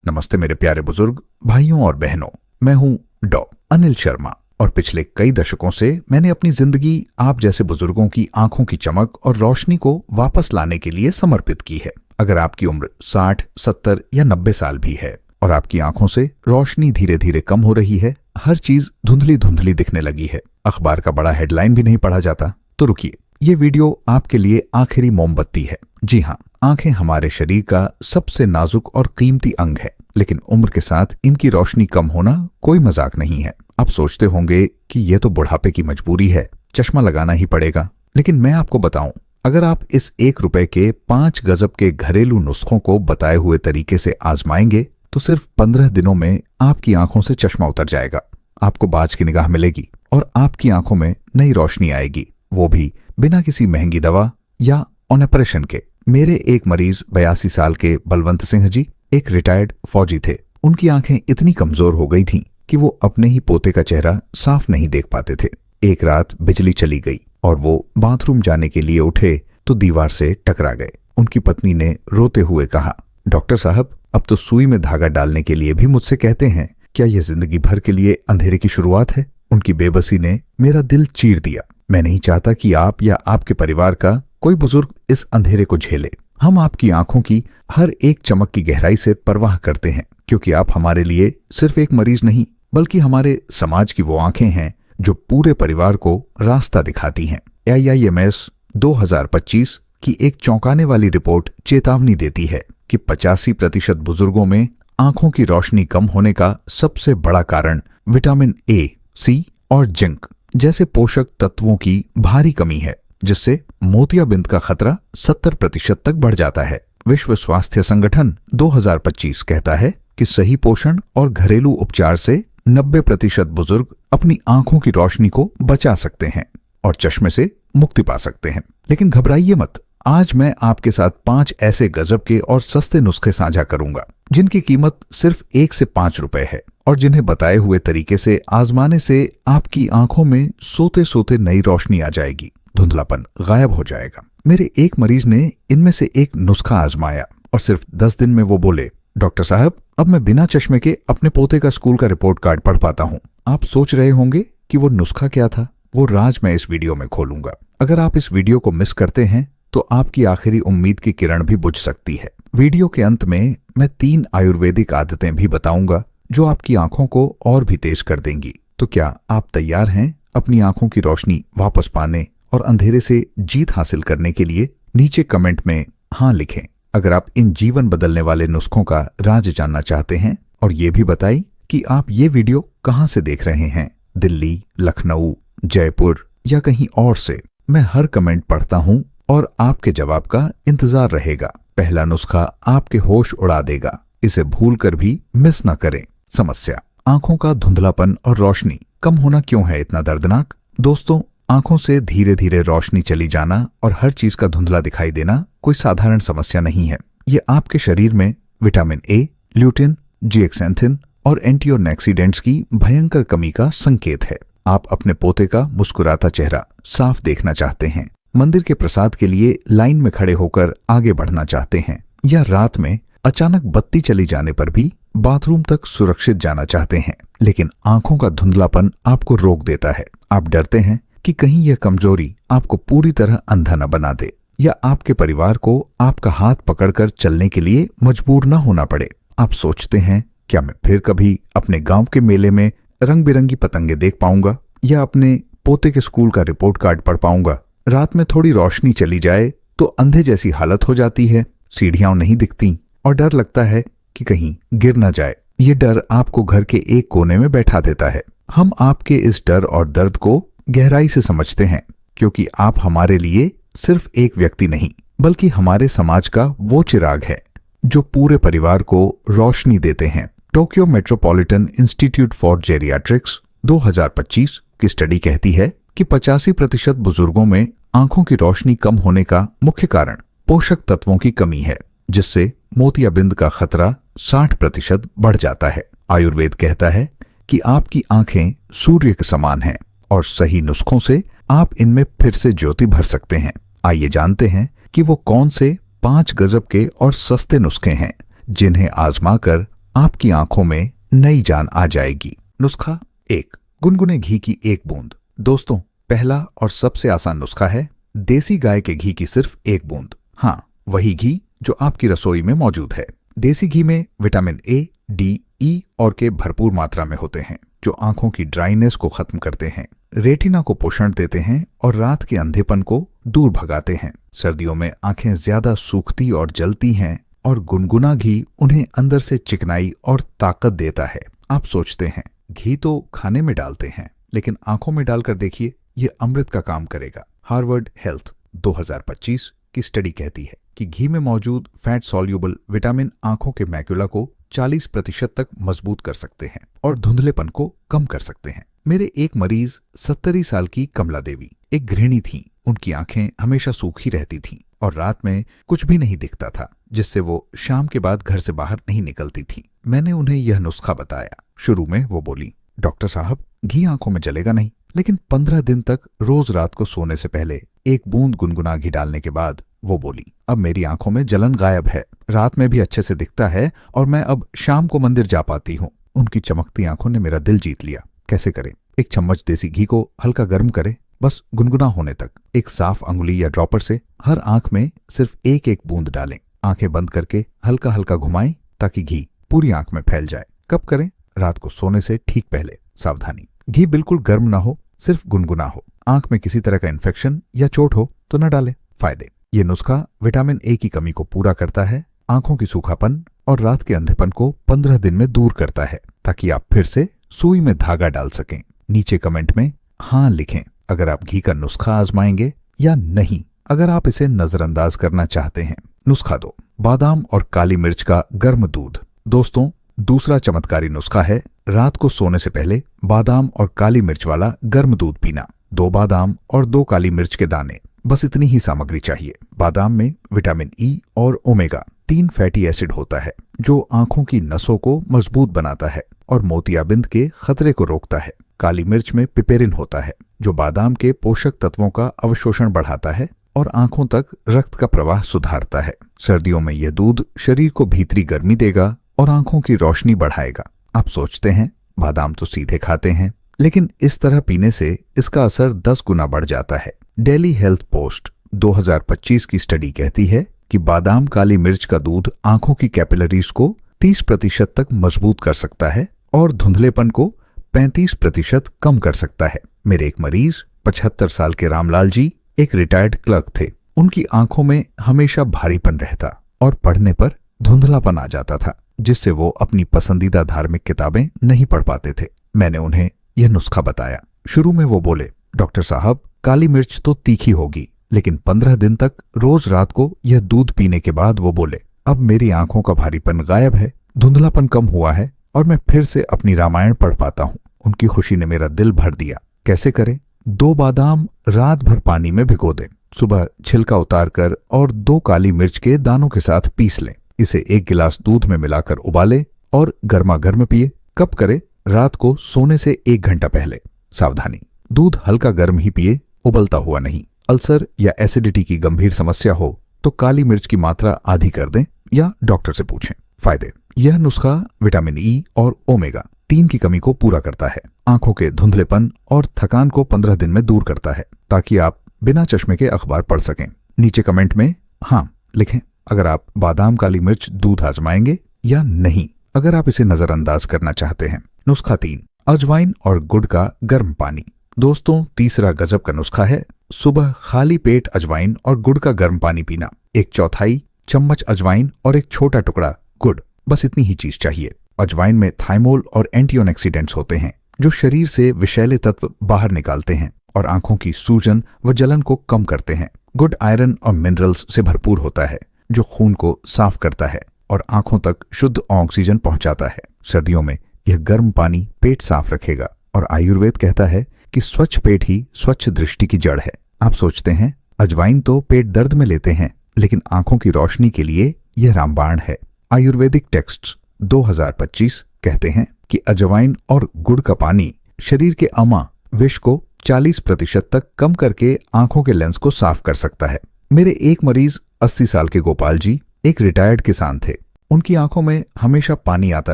नमस्ते मेरे प्यारे बुजुर्ग भाइयों और बहनों, मैं हूं डॉ अनिल शर्मा और पिछले कई दशकों से मैंने अपनी जिंदगी आप जैसे बुजुर्गों की आंखों की चमक और रोशनी को वापस लाने के लिए समर्पित की है। अगर आपकी उम्र 60, 70 या 90 साल भी है और आपकी आंखों से रोशनी धीरे धीरे कम हो रही है, हर चीज धुंधली धुंधली दिखने लगी है, अखबार का बड़ा हेडलाइन भी नहीं पढ़ा जाता, तो रुकिए, ये वीडियो आपके लिए आखिरी मोमबत्ती है। जी हाँ, आंखें हमारे शरीर का सबसे नाजुक और कीमती अंग है, लेकिन उम्र के साथ इनकी रोशनी कम होना कोई मजाक नहीं है। आप सोचते होंगे कि यह तो बुढ़ापे की मजबूरी है, चश्मा लगाना ही पड़ेगा। लेकिन मैं आपको बताऊं, अगर आप इस 1 रुपए के 5 गजब के घरेलू नुस्खों को बताए हुए तरीके से आजमाएंगे तो सिर्फ 15 दिनों में आपकी आंखों से चश्मा उतर जाएगा, आपको बाज की निगाह मिलेगी और आपकी आंखों में नई रोशनी आएगी, वो भी बिना किसी महंगी दवा या ऑपरेशन के। मेरे एक मरीज 82 साल के बलवंत सिंह जी एक रिटायर्ड फौजी थे। उनकी आंखें इतनी कमजोर हो गई थीं कि वो अपने ही पोते का चेहरा साफ नहीं देख पाते थे। एक रात बिजली चली गई और वो बाथरूम जाने के लिए उठे तो दीवार से टकरा गए। उनकी पत्नी ने रोते हुए कहा, डॉक्टर साहब, अब तो सुई में धागा डालने के लिए भी मुझसे कहते हैं, क्या यह जिंदगी भर के लिए अंधेरे की शुरुआत है? उनकी बेबसी ने मेरा दिल चीर दिया। मैं नहीं चाहता कि आप या आपके परिवार का कोई बुजुर्ग इस अंधेरे को झेले। हम आपकी आंखों की हर एक चमक की गहराई से परवाह करते हैं, क्योंकि आप हमारे लिए सिर्फ एक मरीज नहीं, बल्कि हमारे समाज की वो आंखें हैं जो पूरे परिवार को रास्ता दिखाती हैं। AIIMS 2025 की एक चौंकाने वाली रिपोर्ट चेतावनी देती है कि 85% बुजुर्गों में आंखों की रोशनी कम होने का सबसे बड़ा कारण विटामिन A, C और जिंक जैसे पोषक तत्वों की भारी कमी है, जिससे मोतियाबिंद का खतरा 70% तक बढ़ जाता है। विश्व स्वास्थ्य संगठन 2025 कहता है कि सही पोषण और घरेलू उपचार से 90% बुजुर्ग अपनी आंखों की रोशनी को बचा सकते हैं और चश्मे से मुक्ति पा सकते हैं। लेकिन घबराइए मत, आज मैं आपके साथ 5 ऐसे गजब के और सस्ते नुस्खे साझा करूंगा जिनकी कीमत सिर्फ 1 से 5 रुपए है और जिन्हें बताए हुए तरीके से आजमाने से आपकी आंखों में सोते सोते नई रोशनी आ जाएगी, धुंधलापन गायब हो जाएगा। मेरे एक मरीज ने इनमें से एक नुस्खा आजमाया और सिर्फ 10 दिन में वो बोले, डॉक्टर साहब, अब मैं बिना चश्मे के अपने पोते का स्कूल का रिपोर्ट कार्ड पढ़ पाता हूँ। आप सोच रहे होंगे कि वो नुस्खा क्या था? वो राज मैं इस वीडियो में खोलूंगा। अगर आप इस वीडियो को मिस करते हैं तो आपकी आखिरी उम्मीद की किरण भी बुझ सकती है। वीडियो के अंत में मैं 3 आयुर्वेदिक आदतें भी बताऊंगा जो आपकी आंखों को और भी तेज कर देंगी। तो क्या आप तैयार हैं अपनी आंखों की रोशनी वापस पाने और अंधेरे से जीत हासिल करने के लिए? नीचे कमेंट में हाँ लिखें अगर आप इन जीवन बदलने वाले नुस्खों का राज जानना चाहते हैं, और ये भी बताइए कि आप ये वीडियो कहाँ से देख रहे हैं, दिल्ली, लखनऊ, जयपुर या कहीं और से। मैं हर कमेंट पढ़ता हूँ और आपके जवाब का इंतजार रहेगा। पहला नुस्खा आपके होश उड़ा देगा, इसे भूलकर भी मिस न करें। समस्या, आंखों का धुंधलापन और रोशनी कम होना क्यों है इतना दर्दनाक? दोस्तों, आंखों से धीरे धीरे रोशनी चली जाना और हर चीज का धुंधला दिखाई देना कोई साधारण समस्या नहीं है। ये आपके शरीर में विटामिन A, ल्यूटिन, जिएक्सेंथिन और एंटीऑक्सीडेंट्स की भयंकर कमी का संकेत है। आप अपने पोते का मुस्कुराता चेहरा साफ देखना चाहते हैं, मंदिर के प्रसाद के लिए लाइन में खड़े होकर आगे बढ़ना चाहते हैं, या रात में अचानक बत्ती चली जाने पर भी बाथरूम तक सुरक्षित जाना चाहते हैं, लेकिन आंखों का धुंधलापन आपको रोक देता है। आप डरते हैं कि कहीं यह कमजोरी आपको पूरी तरह अंधा न बना दे या आपके परिवार को आपका हाथ पकड़कर चलने के लिए मजबूर न होना पड़े। आप सोचते हैं, क्या मैं फिर कभी अपने गांव के मेले में रंग बिरंगी पतंगे देख पाऊंगा या अपने पोते के स्कूल का रिपोर्ट कार्ड पढ़ पाऊंगा? रात में थोड़ी रोशनी चली जाए तो अंधे जैसी हालत हो जाती है, सीढ़ियां नहीं दिखती और डर लगता है कि कहीं गिर न जाए। ये डर आपको घर के एक कोने में बैठा देता है। हम आपके इस डर और दर्द को गहराई से समझते हैं, क्योंकि आप हमारे लिए सिर्फ एक व्यक्ति नहीं, बल्कि हमारे समाज का वो चिराग है जो पूरे परिवार को रोशनी देते हैं। Tokyo metropolitan institute for geriatrics 2025 की स्टडी कहती है कि 85% बुजुर्गों में आंखों की रोशनी कम होने का मुख्य कारण पोषक तत्वों की कमी है, जिससे मोतियाबिंद का खतरा 60% बढ़ जाता है। आयुर्वेद कहता है कि आपकी आंखें सूर्य के समान हैं और सही नुस्खों से आप इनमें फिर से ज्योति भर सकते हैं। आइए जानते हैं कि वो कौन से 5 गजब के और सस्ते नुस्खे हैं जिन्हें आजमाकर आपकी आंखों में नई जान आ जाएगी। नुस्खा 1, गुनगुने घी की 1 बूंद। दोस्तों, पहला और सबसे आसान नुस्खा है देसी गाय के घी की सिर्फ 1 बूंद। हाँ, वही घी जो आपकी रसोई में मौजूद है। देसी घी में विटामिन ए, डी, ई और के भरपूर मात्रा में होते हैं, जो आंखों की ड्राइनेस को खत्म करते हैं, रेटिना को पोषण देते हैं और रात के अंधेपन को दूर भगाते हैं। सर्दियों में आंखें ज्यादा सूखती और जलती हैं और गुनगुना घी उन्हें अंदर से चिकनाई और ताकत देता है। आप सोचते हैं घी तो खाने में डालते हैं, लेकिन आंखों में डालकर देखिए, ये अमृत का काम करेगा। हार्वर्ड हेल्थ 2025 की स्टडी कहती है कि घी में मौजूद फैट सॉल्यूबल विटामिन आंखों के मैक्यूला को 40% तक मजबूत कर सकते हैं और धुंधलेपन को कम कर सकते हैं। मेरे एक मरीज 70 साल की कमला देवी एक गृहिणी थी। उनकी आंखें हमेशा सूखी रहती थीं और रात में कुछ भी नहीं दिखता था, जिससे वो शाम के बाद घर से बाहर नहीं निकलती थी। मैंने उन्हें यह नुस्खा बताया। शुरू में वो बोली, डॉक्टर साहब, घी आंखों में जलेगा नहीं, लेकिन 15 दिन तक रोज रात को सोने से पहले 1 बूंद गुनगुना घी डालने के बाद वो बोली, अब मेरी आंखों में जलन गायब है, रात में भी अच्छे से दिखता है और मैं अब शाम को मंदिर जा पाती हूँ। उनकी चमकती आंखों ने मेरा दिल जीत लिया। कैसे करें? 1 चम्मच देसी घी को हल्का गर्म करें, बस गुनगुना होने तक। एक साफ अंगुली या ड्रॉपर से हर आंख में सिर्फ 1-1 बूंद डालें। आंखें बंद करके हल्का हल्का घुमाएं ताकि घी पूरी आंख में फैल जाए। कब करें? रात को सोने से ठीक पहले। सावधानी, घी बिल्कुल गर्म ना हो, सिर्फ गुनगुना हो। आंख में किसी तरह का इन्फेक्शन या चोट हो तो न डालें। फायदे, ये नुस्खा विटामिन ए की कमी को पूरा करता है, आंखों की सूखापन और रात के अंधेपन को 15 दिन में दूर करता है, ताकि आप फिर से सुई में धागा डाल सकें। नीचे कमेंट में हाँ लिखें अगर आप घी का नुस्खा आजमाएंगे या नहीं, अगर आप इसे नजरअंदाज करना चाहते हैं। नुस्खा 2, बादाम और काली मिर्च का गर्म दूध। दोस्तों, दूसरा चमत्कारी नुस्खा है रात को सोने से पहले बादाम और काली मिर्च वाला गर्म दूध पीना। 2 बादाम और 2 काली मिर्च के दाने, बस इतनी ही सामग्री चाहिए। बादाम में विटामिन ई और ओमेगा 3 फैटी एसिड होता है, जो आंखों की नसों को मजबूत बनाता है और मोतियाबिंद के खतरे को रोकता है। काली मिर्च में पिपेरिन होता है, जो बादाम के पोषक तत्वों का अवशोषण बढ़ाता है और आंखों तक रक्त का प्रवाह सुधारता है। सर्दियों में यह दूध शरीर को भीतरी गर्मी देगा और आंखों की रोशनी बढ़ाएगा। आप सोचते हैं बादाम तो सीधे खाते हैं, लेकिन इस तरह पीने से इसका असर 10 गुना बढ़ जाता है। डेली हेल्थ पोस्ट 2025 की स्टडी कहती है कि बादाम काली मिर्च का दूध आंखों की कैपिलरीज को 30% तक मजबूत कर सकता है और धुंधलेपन को 35% कम कर सकता है। मेरे एक मरीज 75 साल के रामलाल जी एक रिटायर्ड क्लर्क थे। उनकी आंखों में हमेशा भारीपन रहता और पढ़ने पर धुंधलापन आ जाता था, जिससे वो अपनी पसंदीदा धार्मिक किताबें नहीं पढ़ पाते थे। मैंने उन्हें यह नुस्खा बताया। शुरू में वो बोले, डॉक्टर साहब, काली मिर्च तो तीखी होगी, लेकिन 15 दिन तक रोज रात को यह दूध पीने के बाद वो बोले, अब मेरी आंखों का भारीपन गायब है, धुंधलापन कम हुआ है और मैं फिर से अपनी रामायण पढ़ पाता हूँ। उनकी खुशी ने मेरा दिल भर दिया। कैसे करें? 2 बादाम रात भर पानी में भिगो दें, सुबह छिलका उतार कर और 2 काली मिर्च के दानों के साथ पीस लें। इसे 1 गिलास दूध में मिलाकर उबालें और गर्मा गर्म पिए। कब करें? रात को सोने से 1 घंटा पहले। सावधानी, दूध हल्का गर्म ही पिए, उबलता हुआ नहीं। अल्सर या एसिडिटी की गंभीर समस्या हो तो काली मिर्च की मात्रा आधी कर दें या डॉक्टर से पूछें। फायदे, यह नुस्खा विटामिन ई और ओमेगा 3 की कमी को पूरा करता है, आंखों के धुंधलेपन और थकान को 15 दिन में दूर करता है, ताकि आप बिना चश्मे के अखबार पढ़ सकें। नीचे कमेंट में हाँ लिखें अगर आप बादाम काली मिर्च दूध आजमाएंगे या नहीं, अगर आप इसे नजरअंदाज करना चाहते हैं। नुस्खा 3, अजवाइन और गुड़ का गर्म पानी। दोस्तों, तीसरा गजब का नुस्खा है सुबह खाली पेट अजवाइन और गुड़ का गर्म पानी पीना। 1/4 चम्मच अजवाइन और एक छोटा टुकड़ा गुड़, बस इतनी ही चीज चाहिए। अजवाइन में थाइमोल और एंटीऑक्सीडेंट्स होते हैं, जो शरीर से विषैले तत्व बाहर निकालते हैं और आंखों की सूजन व जलन को कम करते हैं। गुड़ आयरन और मिनरल्स से भरपूर होता है, जो खून को साफ करता है और आंखों तक शुद्ध ऑक्सीजन पहुंचाता है। सर्दियों में यह गर्म पानी पेट साफ रखेगा और आयुर्वेद कहता है कि स्वच्छ पेट ही स्वच्छ दृष्टि की जड़ है। आप सोचते हैं अजवाइन तो पेट दर्द में लेते हैं, लेकिन आंखों की रोशनी के लिए यह रामबाण है। आयुर्वेदिक टेक्स्ट्स 2025 कहते हैं कि अजवाइन और गुड़ का पानी शरीर के अमा विष को 40% तक कम करके आंखों के लेंस को साफ कर सकता है। मेरे एक मरीज 80 साल के गोपाल जी एक रिटायर्ड किसान थे। उनकी आंखों में हमेशा पानी आता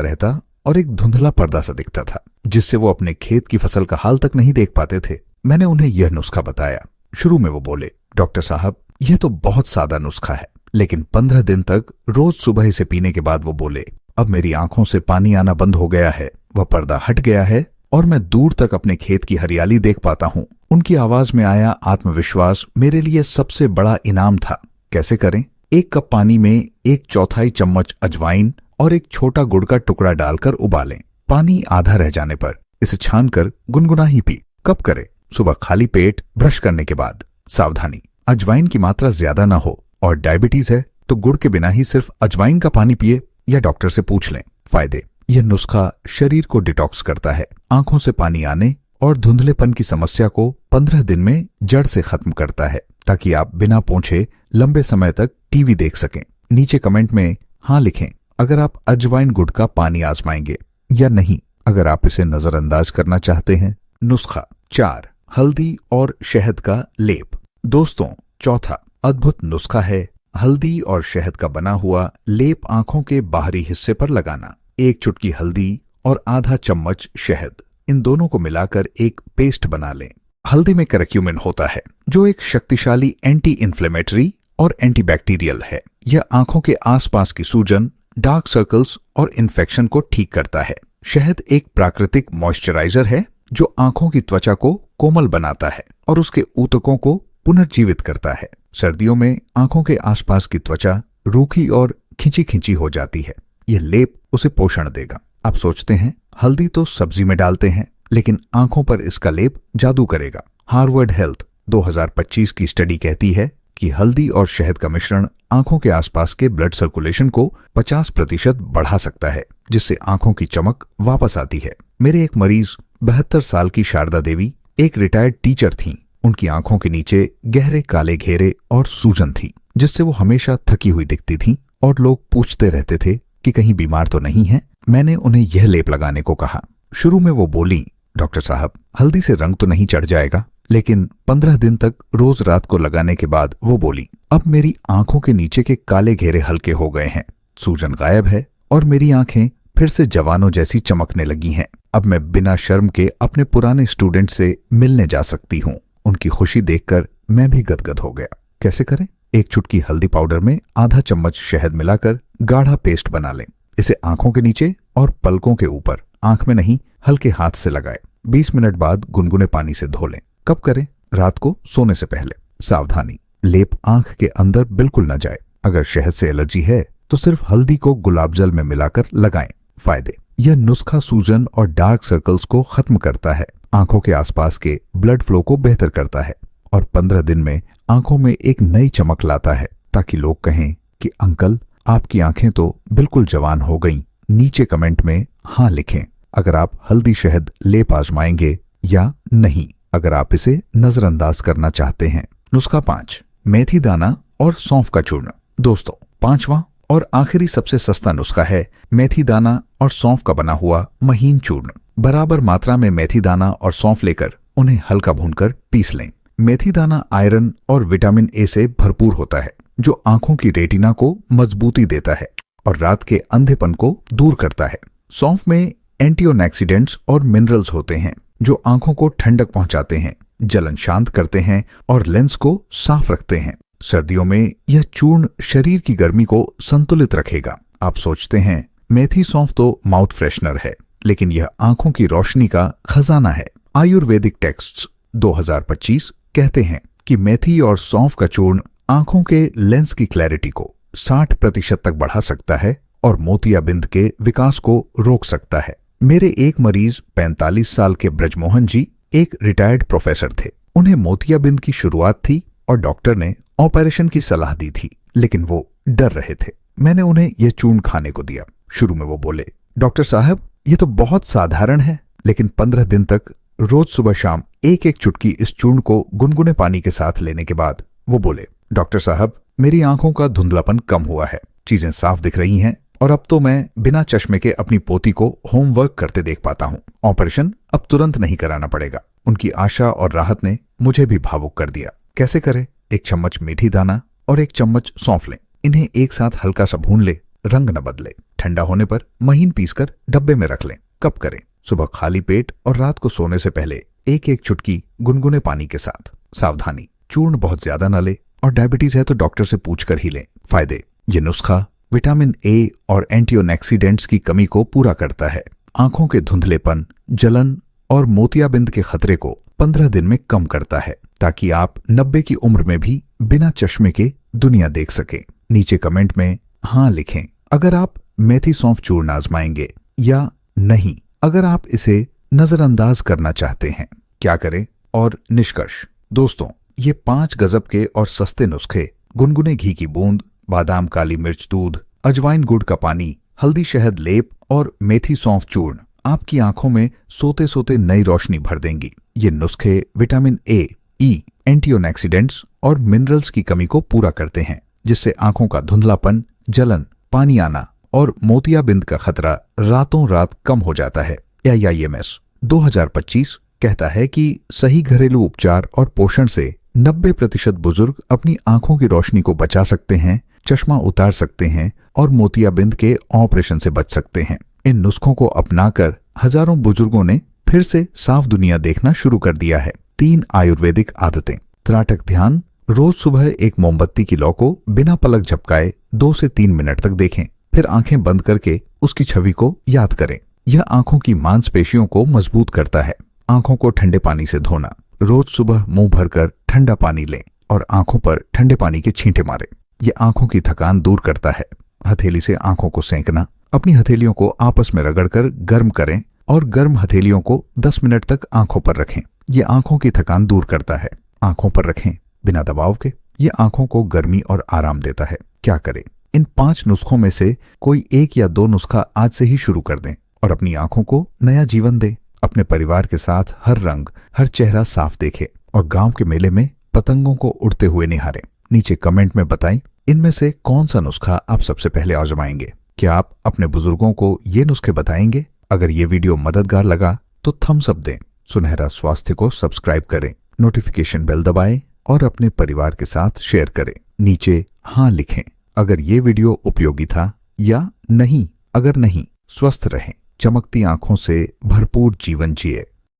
रहता और एक धुंधला पर्दा सा दिखता था, जिससे वो अपने खेत की फसल का हाल तक नहीं देख पाते थे। मैंने उन्हें यह नुस्खा बताया। शुरू में वो बोले, डॉक्टर साहब यह तो बहुत सादा नुस्खा है, लेकिन 15 दिन तक रोज सुबह इसे पीने के बाद वो बोले, अब मेरी आंखों से पानी आना बंद हो गया है, वह पर्दा हट गया है और मैं दूर तक अपने खेत की हरियाली देख पाता हूँ। उनकी आवाज में आया आत्मविश्वास मेरे लिए सबसे बड़ा इनाम था। कैसे करें? 1 कप पानी में 1/4 चम्मच अजवाइन और एक छोटा गुड़ का टुकड़ा डालकर उबालें। पानी आधा रह जाने पर इसे छानकर गुनगुना ही पी। कब करें? सुबह खाली पेट ब्रश करने के बाद। सावधानी, अजवाइन की मात्रा ज्यादा ना हो और डायबिटीज है तो गुड़ के बिना ही सिर्फ अजवाइन का पानी पिए या डॉक्टर से पूछ लें। फायदे, यह नुस्खा शरीर को डिटॉक्स करता है, आंखों से पानी आने और धुंधलेपन की समस्या को 15 दिन में जड़ से खत्म करता है, ताकि आप बिना पूछे लंबे समय तक टीवी देख सकें। नीचे कमेंट में हाँ लिखें अगर आप अजवाइन गुड़ का पानी आजमाएंगे, या नहीं अगर आप इसे नजरअंदाज करना चाहते हैं। नुस्खा 4, हल्दी और शहद का लेप। दोस्तों, चौथा अद्भुत नुस्खा है हल्दी और शहद का बना हुआ लेप। आंखों के बाहरी हिस्से पर लगाना। 1 चुटकी हल्दी और आधा चम्मच शहद, इन दोनों को मिलाकर एक पेस्ट बना लें। हल्दी में करक्यूमिन होता है, जो एक शक्तिशाली एंटी इन्फ्लेमेटरी और एंटीबैक्टीरियल है। यह आंखों के आसपास की सूजन, डार्क सर्कल्स और इन्फेक्शन को ठीक करता है। शहद एक प्राकृतिक मॉइस्चराइजर है जो आंखों की त्वचा को कोमल बनाता है और उसके ऊतकों को पुनर्जीवित करता है। सर्दियों में आंखों के आसपास की त्वचा रूखी और खिंची खिंची हो जाती है, यह लेप उसे पोषण देगा। आप सोचते हैं हल्दी तो सब्जी में डालते हैं, लेकिन आंखों पर इसका लेप जादू करेगा। हार्वर्ड हेल्थ 2025 की स्टडी कहती है कि हल्दी और शहद का मिश्रण आंखों के आसपास के ब्लड सर्कुलेशन को 50% बढ़ा सकता है, जिससे आंखों की चमक वापस आती है। मेरे एक मरीज 72 साल की शारदा देवी एक रिटायर्ड टीचर थीं। उनकी आंखों के नीचे गहरे काले घेरे और सूजन थी, जिससे वो हमेशा थकी हुई दिखती थीं और लोग पूछते रहते थे कि कहीं बीमार तो नहीं है। मैंने उन्हें यह लेप लगाने को कहा। शुरू में वो बोली, डॉक्टर साहब हल्दी से रंग तो नहीं चढ़ जाएगा, लेकिन 15 दिन तक रोज रात को लगाने के बाद वो बोली, अब मेरी आंखों के नीचे के काले घेरे हल्के हो गए हैं, सूजन गायब है और मेरी आंखें फिर से जवानों जैसी चमकने लगी हैं। अब मैं बिना शर्म के अपने पुराने स्टूडेंट से मिलने जा सकती हूँ। उनकी खुशी देखकर मैं भी गदगद हो गया। कैसे करें? 1 चुटकी हल्दी पाउडर में आधा चम्मच शहद मिलाकर गाढ़ा पेस्ट बना लें। इसे आंखों के नीचे और पलकों के ऊपर, आंख में नहीं, हल्के हाथ से लगाएं। 20 मिनट बाद गुनगुने पानी से धो लें। कब करें? रात को सोने से पहले। सावधानी, लेप आंख के अंदर बिल्कुल न जाए। अगर शहद से एलर्जी है तो सिर्फ हल्दी को गुलाब जल में मिलाकर लगाएं। फायदे, यह नुस्खा सूजन और डार्क सर्कल्स को खत्म करता है, आंखों के आसपास के ब्लड फ्लो को बेहतर करता है और 15 दिन में आंखों में एक नई चमक लाता है, ताकि लोग कहें कि अंकल आपकी आंखें तो बिल्कुल जवान हो गईं। नीचे कमेंट में हाँ लिखें अगर आप हल्दी शहद लेप आजमाएंगे या नहीं, अगर आप इसे नजरअंदाज करना चाहते हैं। नुस्खा 5, मेथी दाना और सौंफ का चूर्ण। दोस्तों, 5वां और आखिरी सबसे सस्ता नुस्खा है मेथी दाना और सौंफ का बना हुआ महीन चूर्ण। बराबर मात्रा में मेथी दाना और सौंफ लेकर उन्हें हल्का भूनकर पीस लें। मेथी दाना आयरन और विटामिन ए से भरपूर होता है, जो आंखों की रेटिना को मजबूती देता है और रात के अंधेपन को दूर करता है। सौंफ में एंटीऑक्सीडेंट्स और मिनरल्स होते हैं, जो आंखों को ठंडक पहुंचाते हैं, जलन शांत करते हैं और लेंस को साफ रखते हैं। सर्दियों में यह चूर्ण शरीर की गर्मी को संतुलित रखेगा। आप सोचते हैं मेथी सौंफ तो माउथ फ्रेशनर है, लेकिन यह आंखों की रोशनी का खजाना है। आयुर्वेदिक टेक्स्ट्स 2025 कहते हैं कि मेथी और सौंफ का चूर्ण आंखों के लेंस की क्लैरिटी को 60% तक बढ़ा सकता है और मोतियाबिंद के विकास को रोक सकता है। मेरे एक मरीज 45 साल के ब्रजमोहन जी एक रिटायर्ड प्रोफेसर थे। उन्हें मोतियाबिंद की शुरुआत थी और डॉक्टर ने ऑपरेशन की सलाह दी थी, लेकिन वो डर रहे थे। मैंने उन्हें यह चूर्ण खाने को दिया। शुरू में वो बोले, डॉक्टर साहब ये तो बहुत साधारण है, लेकिन 15 दिन तक रोज सुबह शाम 1-1 चुटकी इस चूर्ण को गुनगुने पानी के साथ लेने के बाद वो बोले, डॉक्टर साहब मेरी आंखों का धुंधलापन कम हुआ है, चीजें साफ दिख रही हैं और अब तो मैं बिना चश्मे के अपनी पोती को होमवर्क करते देख पाता हूँ। ऑपरेशन अब तुरंत नहीं कराना पड़ेगा। उनकी आशा और राहत ने मुझे भी भावुक कर दिया। कैसे करें? 1 चम्मच मेथी दाना और 1 चम्मच सौंफ लें। इन्हें एक साथ हल्का सा भून ले रंग न बदले। ठंडा होने पर महीन पीसकर डब्बे में रख लें। कब करें? सुबह खाली पेट और रात को सोने से पहले एक एक चुटकी गुनगुने पानी के साथ। सावधानी, चूर्ण बहुत ज्यादा न ले और डायबिटीज है तो डॉक्टर से पूछकर ही लें। फायदे, ये नुस्खा विटामिन ए और एंटीऑक्सीडेंट्स की कमी को पूरा करता है। आंखों के धुंधलेपन, जलन और मोतियाबिंद के खतरे को 15 दिन में कम करता है, ताकि आप 90 की उम्र में भी बिना चश्मे के दुनिया देख सकें। नीचे कमेंट में हाँ लिखें अगर आप मेथी सौंफ चूर्ण आजमाएंगे, या नहीं अगर आप इसे नजरअंदाज करना चाहते हैं। क्या करें और निष्कर्ष। दोस्तों, ये 5 गजब के और सस्ते नुस्खे, गुनगुने घी की बूंद, बादाम काली मिर्च दूध, अजवाइन गुड़ का पानी, हल्दी शहद लेप और मेथी सौंफ चूर्ण आपकी आंखों में सोते सोते नई रोशनी भर देंगी। ये नुस्खे विटामिन ए, ई, एंटीऑक्सीडेंट्स और मिनरल्स की कमी को पूरा करते हैं, जिससे आंखों का धुंधलापन, जलन, पानी आना और मोतियाबिंद का खतरा रातों रात कम हो जाता है। AIIMS 2025 कहता है कि सही घरेलू उपचार और पोषण से 90% बुजुर्ग अपनी आंखों की रोशनी को बचा सकते हैं, चश्मा उतार सकते हैं और मोतियाबिंद के ऑपरेशन से बच सकते हैं। इन नुस्खों को अपनाकर हजारों बुजुर्गों ने फिर से साफ दुनिया देखना शुरू कर दिया है। 3 आयुर्वेदिक आदतें। त्राटक ध्यान, रोज सुबह एक मोमबत्ती की लौ को बिना पलक झपकाए 2 से 3 मिनट तक देखें, फिर आंखें बंद करके उसकी छवि को याद करें। यह आंखों की मांसपेशियों को मजबूत करता है। आंखों को ठंडे पानी से धोना, रोज सुबह मुंह भरकर ठंडा पानी लें और आंखों पर ठंडे पानी के छींटे मारें। यह आंखों की थकान दूर करता है। हथेली से आंखों को सेंकना, अपनी हथेलियों को आपस में रगड़कर गर्म करें और गर्म हथेलियों को 10 मिनट तक आंखों पर रखें। यह आंखों की थकान दूर करता है। आंखों पर रखें बिना दबाव के। यह आंखों को गर्मी और आराम देता है। क्या करें? इन 5 नुस्खों में से कोई 1 या 2 नुस्खा आज से ही शुरू कर दें और अपनी आंखों को नया जीवन दें। अपने परिवार के साथ हर रंग, हर चेहरा साफ देखें और गांव के मेले में पतंगों को उड़ते हुए निहारें। नीचे कमेंट में बताएं इनमें से कौन सा नुस्खा आप सबसे पहले आजमाएंगे। क्या आप अपने बुजुर्गों को ये नुस्खे बताएंगे? अगर ये वीडियो मददगार लगा तो थम्स अप दें। सुनहरा स्वास्थ्य को सब्सक्राइब करें, नोटिफिकेशन बेल दबाएं और अपने परिवार के साथ शेयर करें। नीचे हाँ लिखें अगर ये वीडियो उपयोगी था, या नहीं अगर नहीं। स्वस्थ रहें, चमकती आंखों से भरपूर जीवन जिए।